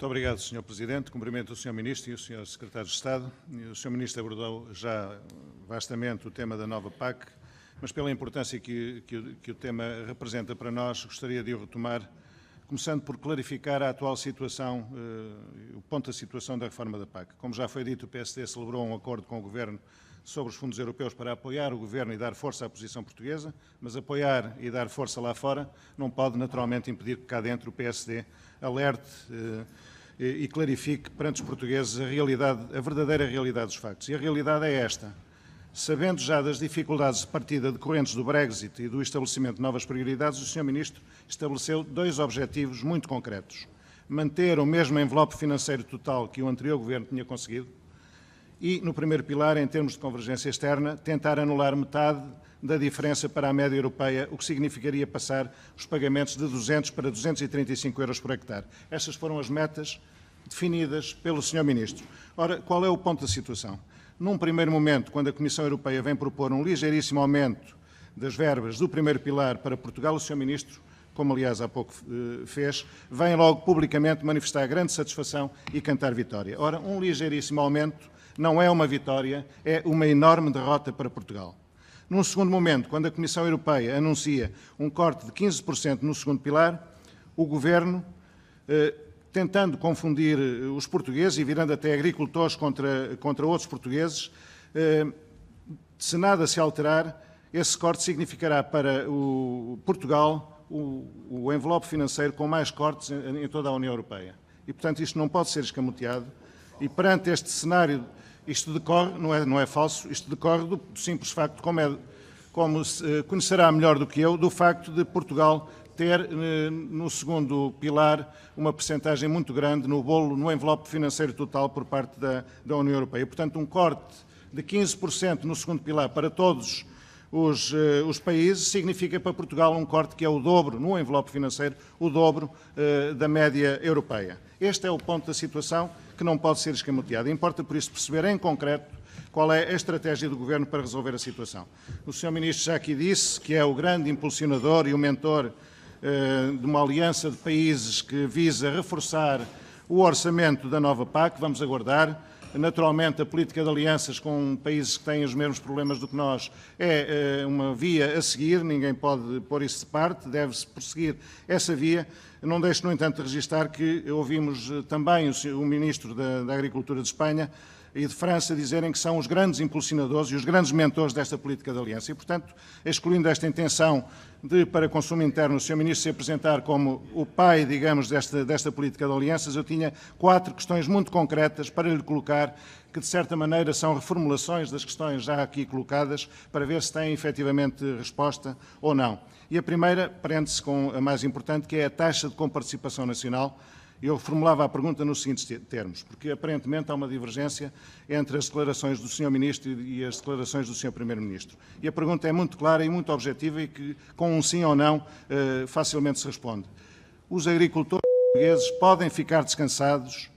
Muito obrigado, Sr. Presidente. Cumprimento o Sr. Ministro e o Sr. Secretário de Estado. O Sr. Ministro abordou já vastamente o tema da nova PAC, mas pela importância que o tema representa para nós, gostaria de o retomar, começando por clarificar a atual situação, o ponto da situação da reforma da PAC. Como já foi dito, o PSD celebrou um acordo com o Governo sobre os fundos europeus para apoiar o Governo e dar força à posição portuguesa, mas apoiar e dar força lá fora não pode naturalmente impedir que cá dentro o PSD alerte e clarifique perante os portugueses a verdadeira realidade dos factos. E a realidade é esta. Sabendo já das dificuldades de partida decorrentes do Brexit e do estabelecimento de novas prioridades, o Sr. Ministro estabeleceu dois objetivos muito concretos. Manter o mesmo envelope financeiro total que o anterior Governo tinha conseguido e, no primeiro pilar, em termos de convergência externa, tentar anular metade da diferença para a média europeia, o que significaria passar os pagamentos de 200 para 235 euros por hectare. Estas foram as metas definidas pelo Sr. Ministro. Ora, qual é o ponto da situação? Num primeiro momento, quando a Comissão Europeia vem propor um ligeiríssimo aumento das verbas do primeiro pilar para Portugal, o Sr. Ministro, como aliás há pouco fez, vem logo publicamente manifestar grande satisfação e cantar vitória. Ora, um ligeiríssimo aumento não é uma vitória, é uma enorme derrota para Portugal. Num segundo momento, quando a Comissão Europeia anuncia um corte de 15% no segundo pilar, o Governo, tentando confundir os portugueses e virando até agricultores contra outros portugueses, se nada se alterar, esse corte significará para o Portugal o envelope financeiro com mais cortes em toda a União Europeia. E, portanto, isto não pode ser escamoteado. E perante este cenário, isto decorre, não é falso, isto decorre do simples facto, como conhecerá melhor do que eu, do facto de Portugal ter no segundo pilar uma percentagem muito grande no bolo, no envelope financeiro total por parte da União Europeia. Portanto, um corte de 15% no segundo pilar para todos os países significa para Portugal um corte que é o dobro, no envelope financeiro, o dobro da média europeia. Este é o ponto da situação que não pode ser escamoteado. Importa, por isso, perceber em concreto qual é a estratégia do Governo para resolver a situação. O Sr. Ministro já aqui disse que é o grande impulsionador e o mentor de uma aliança de países que visa reforçar o orçamento da nova PAC. Vamos aguardar. Naturalmente, a política de alianças com países que têm os mesmos problemas do que nós é uma via a seguir, ninguém pode pôr isso de parte, deve-se prosseguir essa via. Não deixo, no entanto, de registar que ouvimos também o Ministro da Agricultura de Espanha e de França dizerem que são os grandes impulsionadores e os grandes mentores desta política de aliança. E, portanto, excluindo esta intenção de, para consumo interno, o Sr. Ministro se apresentar como o pai, digamos, desta política de alianças, eu tinha 4 questões muito concretas para lhe colocar, que de certa maneira são reformulações das questões já aqui colocadas, para ver se têm efetivamente resposta ou não. E a primeira prende-se com a mais importante, que é a taxa de comparticipação nacional. Eu formulava a pergunta nos seguintes termos, porque aparentemente há uma divergência entre as declarações do Sr. Ministro e as declarações do Sr. Primeiro-Ministro. E a pergunta é muito clara e muito objetiva e que, com um sim ou não, facilmente se responde. Os agricultores portugueses podem ficar descansados,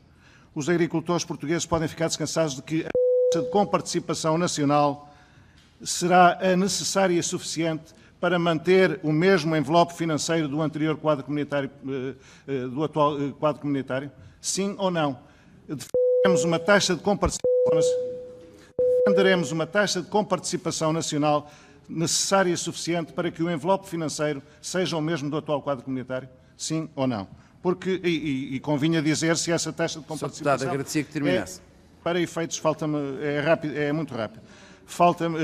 de que a taxa de comparticipação nacional será a necessária e suficiente para manter o mesmo envelope financeiro do anterior quadro comunitário, do atual quadro comunitário? Sim ou não? Defenderemos uma taxa de comparticipação nacional necessária e suficiente para que o envelope financeiro seja o mesmo do atual quadro comunitário? Sim ou não? Porque, e convinha dizer se essa taxa de comparticipação... Sr. Deputado, agradecia que terminasse. Para efeitos, falta-me... É muito rápido. Falta-me...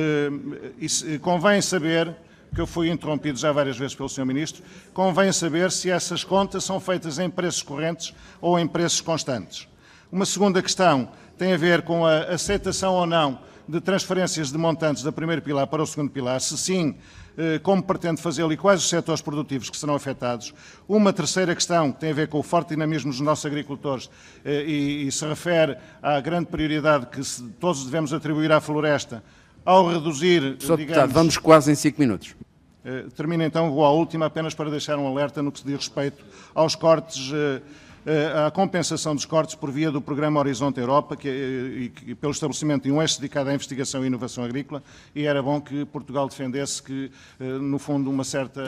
convém saber... que eu fui interrompido já várias vezes pelo Sr. Ministro, convém saber se essas contas são feitas em preços correntes ou em preços constantes. Uma segunda questão tem a ver com a aceitação ou não de transferências de montantes do primeiro pilar para o segundo pilar, se sim, como pretende fazê-lo e quais os setores produtivos que serão afetados. Uma terceira questão que tem a ver com o forte dinamismo dos nossos agricultores e se refere à grande prioridade que todos devemos atribuir à floresta, ao reduzir, Sr. Deputado, vamos quase em 5 minutos. Termino então, vou à última, apenas para deixar um alerta no que se diz respeito aos cortes, à compensação dos cortes por via do programa Horizonte Europa, e pelo estabelecimento de um eixo dedicado à investigação e inovação agrícola, e era bom que Portugal defendesse que, no fundo, uma certa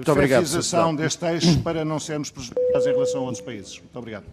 fertilização deste eixo para não sermos prejudicados em relação a outros países. Muito obrigado.